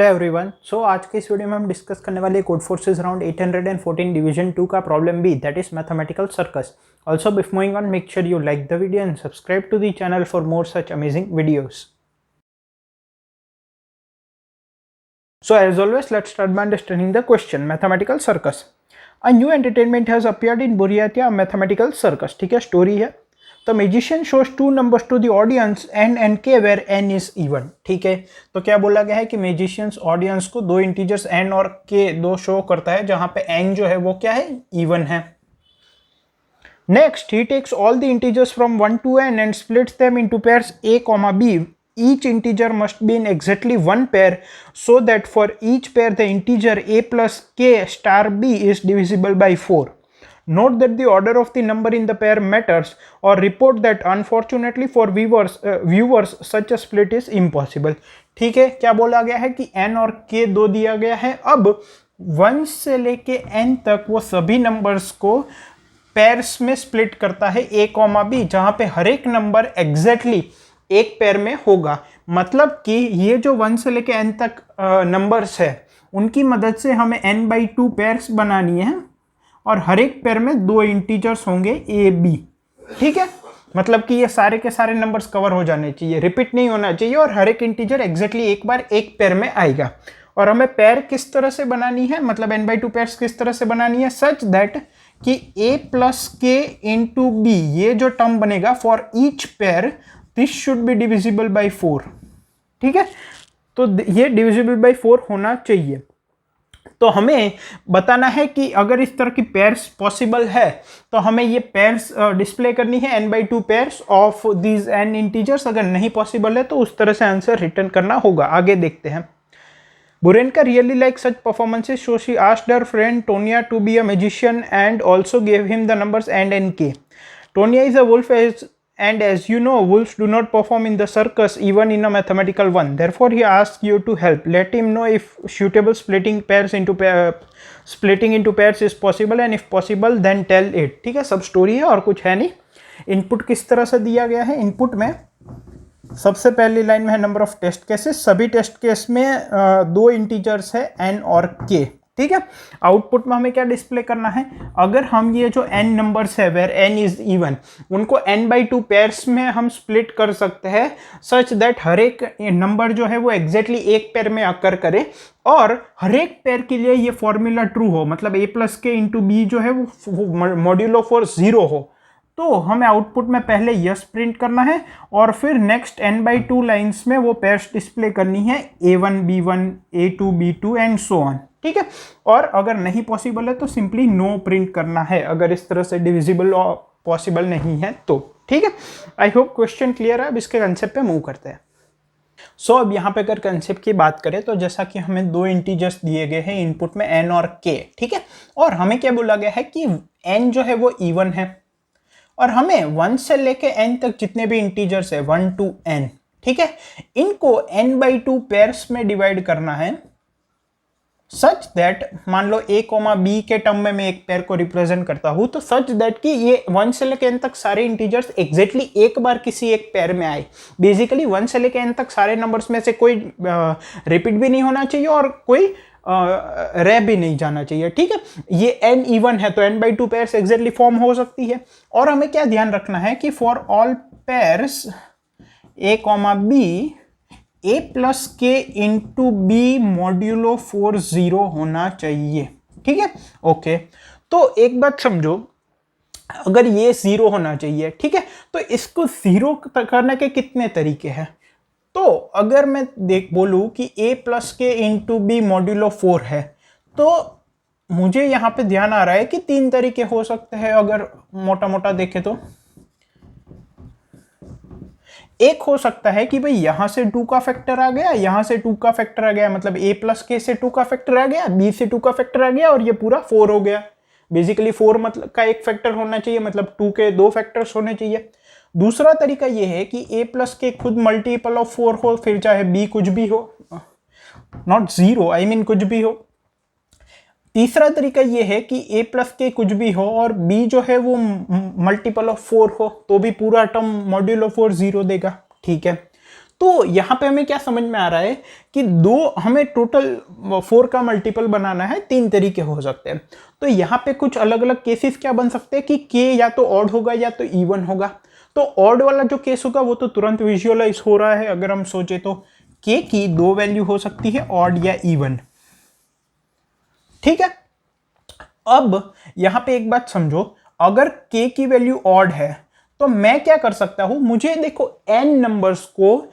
Hello everyone. सो आज के इस वीडियो में हम डिस्कस करने वाले कोड फोर्सेस अराउंड 814 डिवीजन 2 का problem B, that is mathematical circus. Also before moving on, make sure you like the video and subscribe to the channel for more such amazing videos. So as always, let's start by understanding the question. Mathematical circus. A new entertainment has appeared in Buryatia, a mathematical circus. ठीक है, story है। The magician shows two numbers to the audience, n and k, where n is even. ठीक है, तो क्या बोला गया है कि magicians ऑडियंस को दो इंटीजर्स n और k दो शो करता है जहां पे n जो है वो क्या है, इवन है। Next, he takes all the integers from 1 to n and splits them into pairs a, b. Each integer must be in exactly one pair, so that for each pair the integer a plus k star b is divisible by 4. Note that the order of the number in the pair matters, or report that unfortunately for viewers such a split is impossible. ठीक है, क्या बोला गया है कि n और k दो दिया गया है। अब 1 से लेके n तक वो सभी नंबर्स को पेयर्स में स्प्लिट करता है a, b, जहां पे हर एक नंबर एग्जैक्टली एक पेयर में होगा। मतलब कि ये जो 1 से लेके n तक नंबर्स है उनकी मदद से हमें n/2 पेयर्स बनानी है और हर एक पेयर में दो इंटीजर्स होंगे a, b। ठीक है, मतलब कि ये सारे के सारे नंबर्स कवर हो जाने चाहिए, रिपीट नहीं होना चाहिए और हर एक इंटीजर एग्जैक्टली एक बार एक पेयर में आएगा। और हमें पेयर किस तरह से बनानी है, मतलब n/2 पेयर्स किस तरह से बनानी है, सच दैट कि a plus k into b, ये जो टर्म बनेगा for each pair this should be divisible by 4। ठीक है, तो ये डिविजिबल बाई 4 होना चाहिए। तो हमें बताना है कि अगर इस तरह की पेयर्स पॉसिबल है तो हमें ये पेयर्स डिस्प्ले करनी है n/2 pairs of these n integers. अगर नहीं पॉसिबल है तो उस तरह से आंसर रिटर्न करना होगा। आगे देखते हैं। Burenka really liked such performances, so she asked her friend Tonya to be a magician and also gave him the numbers n and k. Tonya is a wolf, and as you know, wolves do not perform in the circus even in a mathematical one. Therefore, he asks you to help. Let him know if suitable splitting into pairs is possible, and if possible, then tell it. ठीक है, सब story है और कुछ है नहीं। Input किस तरह से दिया गया है, इनपुट में सबसे पहली लाइन में है नंबर ऑफ टेस्ट केसेस। सभी टेस्ट केस में दो इंटीजर्स है n और k। ठीक है, आउटपुट में हमें क्या डिस्प्ले करना है, अगर हम ये जो n नंबर्स है वेयर n इज इवन, उनको n/2 पेयर्स में हम स्प्लिट कर सकते हैं सच दैट हर एक नंबर जो है वो एग्जैक्टली एक पेयर में अकर करे और हर एक पेयर के लिए ये फॉर्मूला ट्रू हो, मतलब a प्लस के इंटू बी जो है वो मॉड्यूलो फॉर 0 हो। तो हमें आउटपुट में पहले यस प्रिंट करना है और फिर नेक्स्ट n/2 लाइंस में वो पेयर्स डिस्प्ले करनी है a1 b1 a2 b2 and so on. ठीक है, और अगर नहीं पॉसिबल है तो सिंपली नो प्रिंट करना है, अगर इस तरह से डिविजिबल पॉसिबल नहीं है तो। ठीक है, आई होप क्वेश्चन क्लियर है। अब इसके कंसेप्ट पे मूव करते हैं। सो अब यहाँ पे अगर कंसेप्ट की बात करें तो जैसा कि हमें दो इंटीजर्स दिए गए हैं इनपुट में n और k। ठीक है, और हमें क्या बोला गया है कि n जो है वो इवन है और हमें 1 से लेके n तक जितने भी इंटीजर्स है 1 to n, ठीक है, इनको n/2 पेयर्स में डिवाइड करना है सच दैट, मान लो a, b के टर्म में मैं एक पेयर को रिप्रेजेंट करता हूं, तो सच दैट कि ये 1 से लेके n तक सारे इंटीजर्स एग्जैक्टली एक बार किसी एक पेयर में आए। बेसिकली 1 से लेके n तक सारे नंबर्स में से कोई रिपीट भी नहीं होना चाहिए और कोई रह भी नहीं जाना चाहिए। ठीक है, ये n इवन है तो n/2 पेयर्स एग्जैक्टली फॉर्म हो सकती है। और हमें क्या ध्यान रखना है कि for all pairs a, b a plus के इंटू बी मॉड्यूलो 4 0 होना चाहिए। ठीक है, ओके, तो एक बात समझो, अगर ये 0 होना चाहिए, ठीक है, तो इसको 0 करने के कितने तरीके हैं। तो अगर मैं बोलूं कि a प्लस के इंटू बी मॉड्यूलो 4 है, तो मुझे यहां पे ध्यान आ रहा है कि 3 तरीके हो सकते हैं। अगर मोटा मोटा देखें तो एक हो सकता है कि भाई यहां से 2 का फैक्टर आ गया, यहां से 2 का फैक्टर आ गया, मतलब a प्लस के से 2 का फैक्टर आ गया, b से 2 का फैक्टर आ गया और ये पूरा 4 हो गया। बेसिकली 4 मतलब का एक फैक्टर होना चाहिए, मतलब 2 के 2 फैक्टर्स होने चाहिए। दूसरा तरीका ये है कि a प्लस के खुद मल्टीपल ऑफ 4 हो, फिर चाहे b कुछ भी हो, नॉट 0, आई मीन कुछ भी हो। तीसरा तरीका ये है कि a प्लस के कुछ भी हो और b जो है वो मल्टीपल ऑफ 4 हो, तो भी पूरा टर्म मॉड्यूलो 4 0 देगा। ठीक है, तो यहाँ पे हमें क्या समझ में आ रहा है कि हमें टोटल 4 का मल्टीपल बनाना है, 3 तरीके हो सकते हैं। तो यहाँ पे कुछ अलग अलग केसेस क्या बन सकते हैं कि के या तो ऑड होगा या तो इवन होगा। तो ऑड वाला जो केस होगा वो तो तुरंत विजुअलाइज हो रहा है। अगर हम सोचे तो के की 2 वैल्यू हो सकती है, ऑड या इवन। ठीक है, अब यहां पे एक बात समझो, अगर k की वैल्यू ऑड है तो मैं क्या कर सकता हूं, मुझे देखो n नंबर्स को,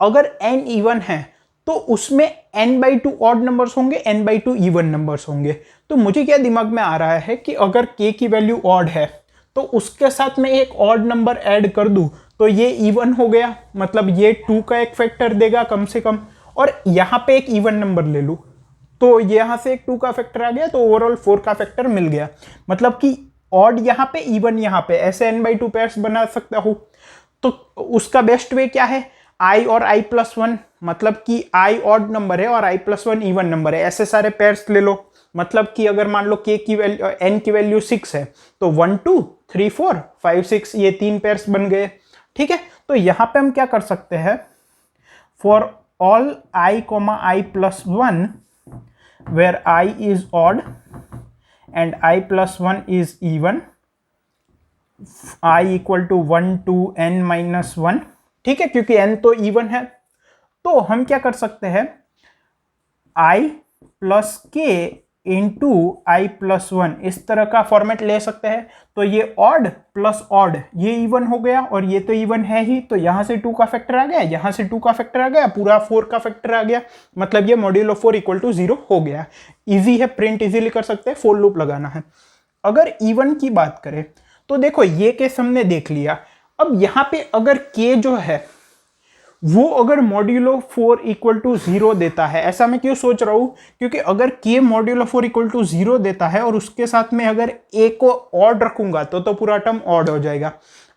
अगर n इवन है तो उसमें n/2 ऑड नंबर्स होंगे, n/2 इवन नंबर्स होंगे। तो मुझे क्या दिमाग में आ रहा है कि अगर k की वैल्यू ऑड है तो उसके साथ में एक ऑड नंबर ऐड कर दूं तो ये इवन हो गया, मतलब ये 2 का एक फैक्टर देगा कम से कम, और यहां पे एक इवन नंबर ले लूं तो यहां से एक 2 का फैक्टर आ गया, तो ओवरऑल 4 का फैक्टर मिल गया। मतलब कि ऑड यहां पे, इवन यहां पे, ऐसे n/2 पेयर्स बना सकता हूं। तो उसका बेस्ट वे क्या है, i और i+1, मतलब कि i ऑड नंबर है और i+1 इवन नंबर है, ऐसे सारे पेयर्स ले लो। मतलब कि अगर मान लो k की वैल्यू, n की वैल्यू 6 है तो 1 2 3 4 5 6 ये 3 पेयर्स बन गए। ठीक है, तो यहां पे हम क्या कर सकते हैं, for all i, i+1 where I is odd and i+1 is even, i equal to 1 to n-1। ठीक है, क्योंकि n तो इवन है, तो हम क्या कर सकते हैं, i प्लस के इंटू i+1 इस तरह का फॉर्मेट ले सकते हैं। तो ये ऑड प्लस ऑड, ये इवन हो गया और ये तो इवन है ही, तो यहां से 2 का फैक्टर आ गया, यहां से 2 का फैक्टर आ गया, पूरा 4 का फैक्टर आ गया, मतलब ये मॉड्यूलो 4 इक्वल टू 0 हो गया। इजी है, प्रिंट इजीली कर सकते हैं, फोर लूप लगाना है। अगर इवन की बात करें तो देखो ये केस हमने देख लिया। अब यहां पे अगर के जो है वो अगर मॉड्यूलो 4 इक्वल टू 0 देता है, ऐसा मैं क्यों सोच रहा हूं, क्योंकि अगर के मॉड्यूलो 4 इक्वल टू 0 देता है और उसके साथ में अगर ए को ऑड रखूंगा तो पूरा टर्म ऑड हो जाएगा।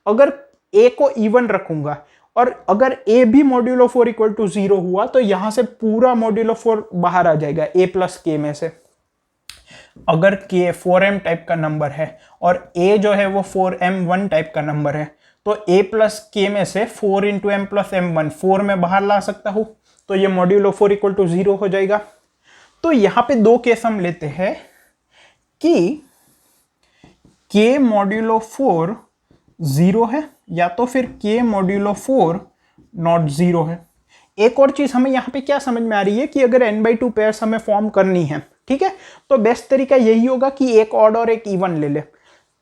अगर ए को इवन रखूंगा और अगर ए भी मॉड्यूलो 4 इक्वल टू 0 हुआ तो यहां से पूरा मॉड्यूलो 4 बाहर आ जाएगा ए प्लस के में से। अगर के 4m टाइप का नंबर है और ए जो है वो 4m1 टाइप का नंबर है तो a प्लस के में से 4 इंटू एम प्लस m1 4 में बाहर ला सकता हूं, तो ये मॉड्यूलो 4 इक्वल टू 0 हो जाएगा। तो यहां पे दो केस हम लेते हैं कि k मॉड्यूलो 4 0 है या तो फिर k मॉड्यूलो 4 नॉट 0 है। एक और चीज हमें यहां पे क्या समझ में आ रही है कि अगर n/2 पेयर्स हमें फॉर्म करनी है, ठीक है, तो बेस्ट तरीका यही होगा कि एक ऑड और एक इवन ले ले।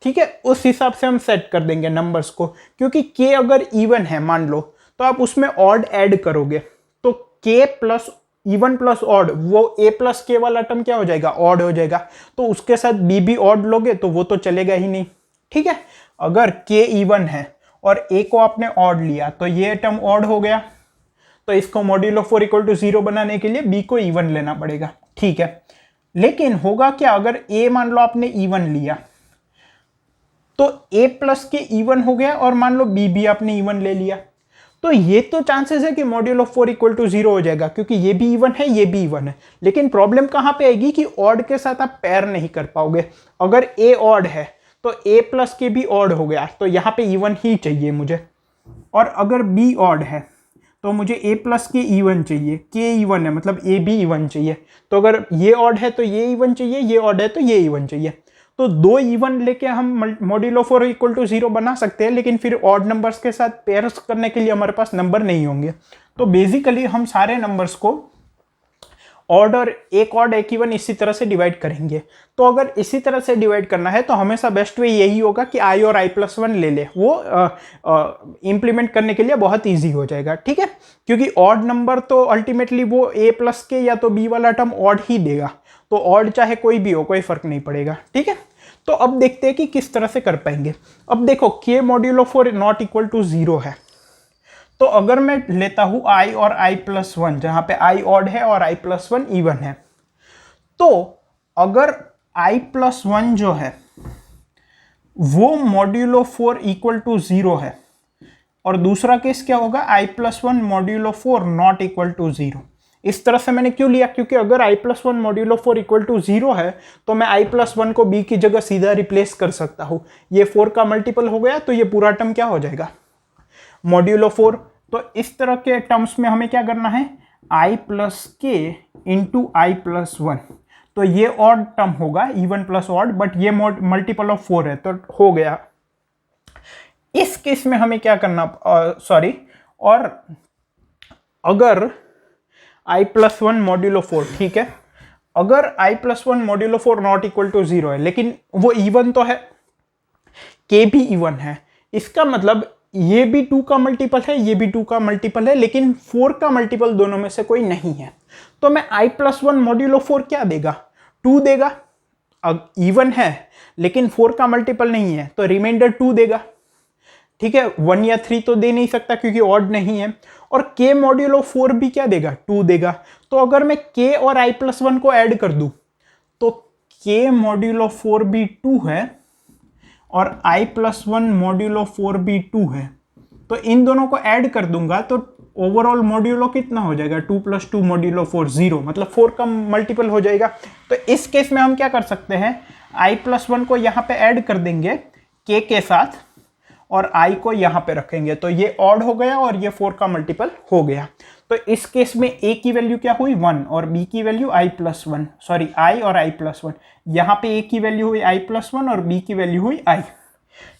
ठीक है, उस हिसाब से हम सेट कर देंगे नंबर्स को, क्योंकि के अगर इवन है मान लो तो आप उसमें ऑड ऐड करोगे तो के प्लस इवन प्लस ऑड, वो ए प्लस के वाला टर्म क्या हो जाएगा, ऑड हो जाएगा। तो उसके साथ बी भी ऑड लोगे तो वो तो चलेगा ही नहीं। ठीक है, अगर के इवन है और ए को आपने ऑड लिया तो ये टर्म ऑड हो गया, तो इसको मॉड्यूलो 4 इक्वल टू 0 बनाने के लिए बी को इवन लेना पड़ेगा। ठीक है, लेकिन होगा क्या, अगर ए मान लो आपने इवन लिया तो a प्लस के इवन हो गया और मान लो b भी आपने इवन ले लिया, तो ये तो चांसेस है कि मॉड्यूलो 4 इक्वल टू 0 हो जाएगा, क्योंकि ये भी इवन है ये भी इवन है। लेकिन प्रॉब्लम कहां पे आएगी कि ऑड के साथ आप पेयर नहीं कर पाओगे। अगर a ऑड है तो a प्लस के भी ऑड हो गया, तो यहां पे इवन ही चाहिए मुझे, और अगर b ऑड है तो मुझे a प्लस के इवन चाहिए, k इवन है मतलब a भी इवन चाहिए। तो अगर ये ऑड है तो ये इवन चाहिए, ये ऑड है तो ये इवन चाहिए। तो दो इवन लेके हम मॉड्यूलो 4 इक्वल टू 0 बना सकते हैं, लेकिन फिर ऑड नंबर्स के साथ पेयर्स करने के लिए हमारे पास नंबर नहीं होंगे। तो बेसिकली हम सारे नंबर्स को ऑड और एक ऑड एक इवन इसी तरह से डिवाइड करेंगे। तो अगर इसी तरह से डिवाइड करना है तो हमेशा बेस्ट वे यही होगा कि i और i+1 ले ले, वो इंप्लीमेंट करने के लिए बहुत ईजी हो जाएगा। ठीक है, क्योंकि ऑड नंबर तो अल्टीमेटली वो a प्लस के या तो b वाला टर्म ऑड ही देगा, तो ऑड चाहे कोई भी हो कोई फर्क नहीं पड़ेगा। ठीक है, तो अब देखते हैं कि किस तरह से कर पाएंगे। अब देखो k modulo 4 not equal to 0 है, तो अगर मैं लेता हूं i और i+1, जहां पे i ऑड है और i+1 इवन है, तो अगर i+1 जो है वो मॉड्यूलो 4 इक्वल टू 0 है, और दूसरा केस क्या होगा, i+1 modulo 4 not equal to 0। इस तरह से मैंने क्यों लिया, क्योंकि अगर i+1 मॉड्यूलो 4 इक्वल टू 0 है तो मैं i+1 को b की जगह सीधा रिप्लेस कर सकता हूं। ये 4 का मल्टीपल हो गया तो ये पूरा टर्म क्या हो जाएगा, मॉड्यूलो 4। तो इस तरह के टर्म्स में हमें क्या करना है, i प्लस के इंटू आई प्लस वन। तो ये ऑड टर्म होगा, इवन प्लस ऑड, बट ये मल्टीपल ऑफ 4 है तो हो गया। इस केस में हमें क्या करना, और अगर i प्लस वन मॉड्यूलो 4, ठीक है, अगर i plus one modulo 4 not equal to 0 है, लेकिन वो इवन तो है, k भी इवन है, इसका मतलब ये भी 2 का मल्टीपल है, ये भी 2 का मल्टीपल है, लेकिन 4 का मल्टीपल दोनों में से कोई नहीं है। तो मैं i प्लस वन मॉड्यूलो 4 क्या देगा, 2 देगा। अब इवन है लेकिन 4 का मल्टीपल नहीं है तो रिमाइंडर 2 देगा, ठीक है। 1 या 3 तो दे नहीं सकता क्योंकि ऑड नहीं है। और k मॉड्यूलो 4 भी क्या देगा, 2 देगा। तो अगर मैं k और i प्लस वन को ऐड कर दूं तो k मॉड्यूलो 4 भी 2 है और i प्लस वन मॉड्यूलो 4 भी 2 है। तो इन दोनों को ऐड कर दूंगा तो ओवरऑल मॉड्यूलो कितना हो जाएगा, 2 प्लस 2 मॉड्यूलो 4 0, मतलब 4 का मल्टीपल हो जाएगा। तो इस केस में हम क्या कर सकते हैं, i प्लस वन को यहाँ पे ऐड कर देंगे k के साथ और i को यहाँ पे रखेंगे, तो ये ऑड हो गया और ये 4 का मल्टीपल हो गया। तो इस केस में a की वैल्यू क्या हुई 1 और b की value i plus one, sorry i और i प्लस वन। यहाँ पे a की वैल्यू हुई i प्लस वन और b की वैल्यू हुई i।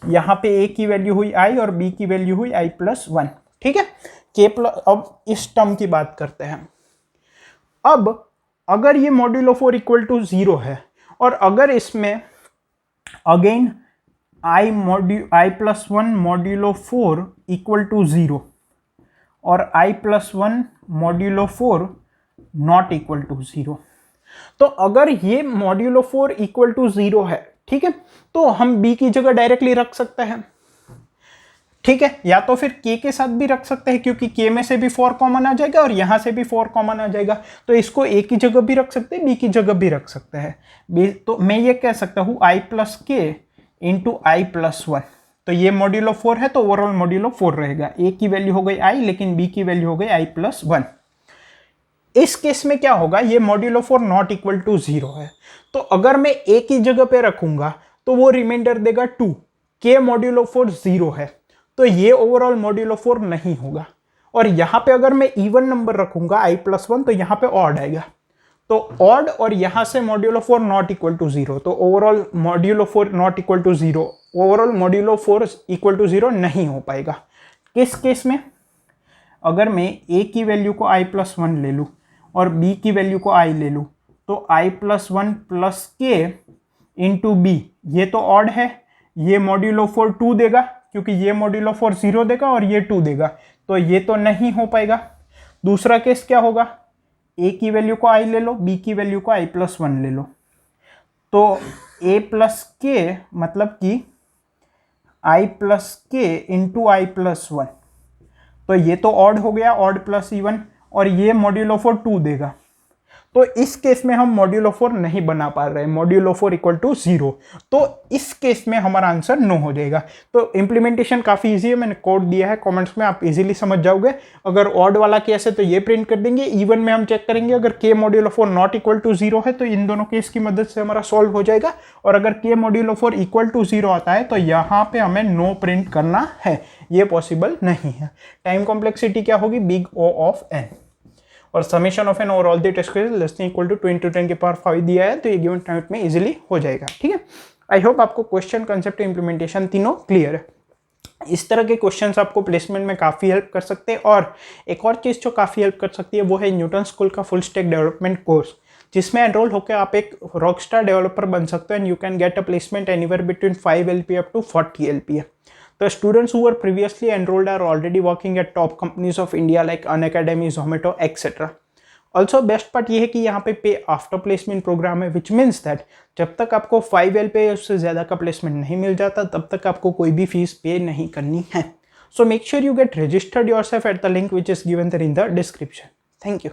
यहाँ पे a की वैल्यू हुई i और b की वैल्यू हुई i प्लस वन, ठीक है। k प्लस, अब इस टर्म की बात करते हैं। अब अगर ये मॉड्यूलो 4 इक्वल टू 0 है और अगर इसमें again i plus one modulo 4 equal to 0 और i plus one modulo 4 not equal to 0, तो अगर ये मॉड्यूलो 4 इक्वल टू 0 है, ठीक है, तो हम b की जगह डायरेक्टली रख सकते हैं, ठीक है, या तो फिर k के साथ भी रख सकते हैं क्योंकि k में से भी 4 कॉमन आ जाएगा और यहां से भी 4 कॉमन आ जाएगा। तो इसको a की जगह भी रख सकते हैं, b की जगह भी रख सकते हैं। तो मैं ये कह सकता हूं i प्लस के इंटू आई प्लस वन। तो ये मॉड्यूलो 4 है तो ओवरऑल मॉड्यूलो 4 रहेगा। a की वैल्यू हो गई i लेकिन b की वैल्यू हो गई i प्लस वन। इस केस में क्या होगा, ये मॉड्यूलो 4 नॉट इक्वल टू 0 है, तो अगर मैं a की जगह पे रखूंगा तो वो रिमाइंडर देगा 2। k मॉड्यूलो 4 0 है तो ये ओवरऑल मॉड्यूलो 4 नहीं होगा। और यहां पे अगर मैं इवन नंबर रखूंगा i प्लस वन तो यहां पे ऑड आएगा, तो ऑड और यहां से मॉड्यूलो 4 नॉट इक्वल टू 0, तो overall modulo 4 not equal to 0, overall modulo 4 equal to 0 नहीं हो पाएगा। किस केस में, अगर मैं a की वैल्यू को i प्लस वन ले लूँ और b की वैल्यू को i ले लूँ तो i प्लस वन प्लस के इंटू बी, ये तो ऑड है, ये मॉड्यूलो 4 2 देगा क्योंकि ये मॉड्यूलो 4 0 देगा और ये 2 देगा, तो ये तो नहीं हो पाएगा। दूसरा केस क्या होगा, a की वैल्यू को i ले लो, b की वैल्यू को i प्लस वन ले लो, तो a प्लस के मतलब कि i प्लस के इंटू आई प्लस वन, तो ये तो ऑड हो गया, ऑड प्लस इवन, और ये मॉड्यूलो 4 2 देगा। तो इस केस में हम मॉड्यूलो 4 नहीं बना पा रहे हैं, मॉड्यूलो 4 इक्वल टू 0, तो इस केस में हमारा आंसर नो हो जाएगा। तो इंप्लीमेंटेशन काफ़ी इजी है, मैंने कोड दिया है कमेंट्स में, आप इजीली समझ जाओगे। अगर ऑड वाला केस है तो ये प्रिंट कर देंगे, इवन में हम चेक करेंगे अगर k modulo 4 not equal to 0 है तो इन दोनों केस की मदद से हमारा सॉल्व हो जाएगा, और अगर k मॉड्यूलो 4 इक्वल टू 0 आता है तो यहाँ पे हमें नो प्रिंट करना है, ये पॉसिबल नहीं है। टाइम कॉम्प्लेक्सिटी क्या होगी, बिग O ऑफ n, और समेशन ऑफ एन और all the test cases less than equal to 20 to 10 की पावर 5 दिया है, तो ये गिवन टाइम में इजीली हो जाएगा, ठीक है। आई होप आपको क्वेश्चन, कंसेप्ट, इंप्लीमेंटेशन तीनों क्लियर है। इस तरह के क्वेश्चंस आपको प्लेसमेंट में काफ़ी हेल्प कर सकते हैं। और एक और चीज़ जो काफ़ी हेल्प कर सकती है वो है न्यूटन स्कूल का फुल स्टैक डेवलपमेंट कोर्स, जिसमें एनरोल होकर आप एक रॉकस्टार डेवलपर बन सकते हो and you can get a placement anywhere between 5 LPA up to 40 LPA. The students who were previously enrolled are already working at top companies of India like Unacademy, Zomato, etc. Also best part ये है कि यहाँ पे पे after placement programme है, which means that जब तक आपको 5 LPA उससे ज़्यादा का प्लेसमेंट नहीं मिल जाता तब तक आपको कोई भी फीस पे नहीं करनी है. So make sure you get registered yourself at the link which is given there in the description. Thank you.